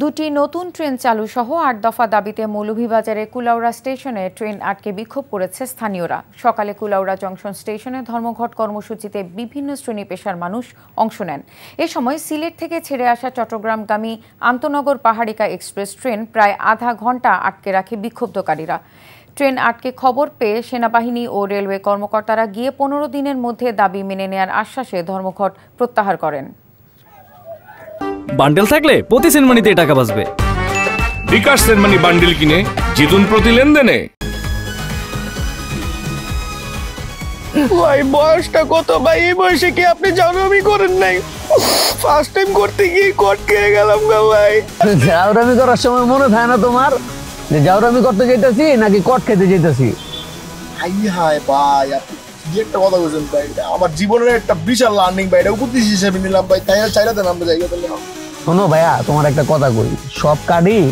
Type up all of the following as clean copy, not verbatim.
দুটি নতুন ট্রেন চালু সহ ৮ দফা দাবিতে মৌলভীবাজারে কুলাউড়া স্টেশনে ট্রেন আটকে বিক্ষোভ করেছে স্থানীয়রা। সকালে কুলাউড়া জংশন স্টেশনে ধর্মঘট কর্মসূচিতে বিভিন্ন শ্রেণী পেশার মানুষ অংশ নেন। এ সময় সিলেট থেকে ছেড়ে আসা চট্টগ্রামগামী আন্তনগর পাহাড়িকা এক্সপ্রেস ট্রেন প্রায় আধা ঘন্টা আটকে রাখে বিক্ষুব্ধকারীরা। ট্রেন আটকে খবর পেয়ে সেনাবাহিনী ও রেলওয়ে কর্মকর্তারা গিয়ে ১৫ দিনের মধ্যে দাবি মেনে নেয়ার আশ্বাসে ধর্মঘট প্রত্যাহার করেন। বান্ডেল থাকলে প্রতি সেনমানিতে টাকা বাঁচবে। বিকাশ সেনমানি বান্ডেল কিনে জিতুন প্রতি লেনদেনে। ভাই বয়সটা কত ভাই? এই বয়সে কি আপনি জাউরামি করেন নাই? ফার্স্ট টাইম করতে গিয়ে কট খেয়ে গেলাম গো ভাই। জাউরামি করার সময় মনে থাকে না তোমার যে জাউরামি করতে যাইতাছি নাকি কট খেতে যাইতাছি? হাই ভাই, আপনি কি একটা কথা বলছেন ভাই? আমার জীবনের একটা বিশাল লার্নিং ভাই, এটা উপদেশ হিসেবে নিলাম ভাই। তাই চাইলাতে নামতে জায়গা তাহলে শোনো ভাইয়া, তোমার একটা কথা কই, সব কার্ডই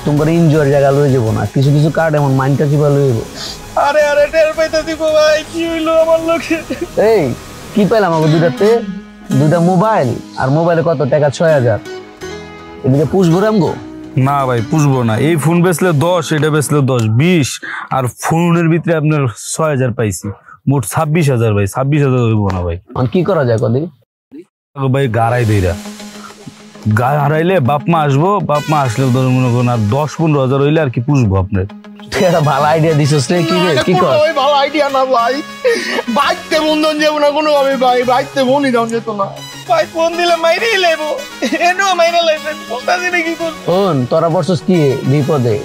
তোমার এনজয়ের জায়গা লয়ে যাবো না, কিছু কিছু কার্ড এমন মাইন্ডটা চিপা লয়ে যাবো। আরে আরে টের পাইতে দিব ভাই, কি হইলো আমার লোকে? এই কি পাইলাম আমাকে দুইটা মোবাইল, আর মোবাইলে কত টাকা? ৬,০০০। এদিকে পুষবো রামগো? না ভাই পুষবো না। এই ফোন বেচলে ১০, এটা বেচলে ১০, ২০, আর ফোনের ভিতরে আপনার ৬,০০০ পাইছি, মোট ২৬,০০০ ভাই। ২৬,০০০ হইব না ভাই। কি করা যায় কদি? ভাই গাড়াই দেইরা গায়ে হারাইলে বাপ মা আসবো, বাপ মা আসলে ধর মনে করুন আর ১০-১৫,০০০ হইলে আর কি পুষবো আপনার। একটা ভালো আইডিয়া দিছিস রে। কি রে, কি কর? ওই ভালো আইডিয়া না ভাই, বাইকতে বন্ধন যাবো না কোনো ভাবে ভাই, বাইকতে ফোনই দাম যেত না ভাই। ফোন দিলে মাইরেই লেবো, এনো মাইরা লাইছেন বলতা দিনে কি করব? শোন, তোরা বসছিস কি বিপদে?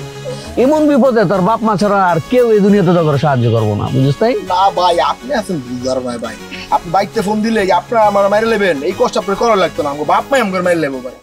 এমন বিপদে তোর বাপ মা ছাড়া আর কেউ এই দুনিয়াতে তোর সাহায্য করবো না, বুঝিস তাই না ভাই? আপনি আছেন বুঝার ভাই। ভাই আপনি বাইকতে ফোন দিলে আপনার আমার মাইরে লেবেন, এই কষ্ট আপনার করা লাগতো না। বাপ মাই আমার মাইরে লেবো ভাই।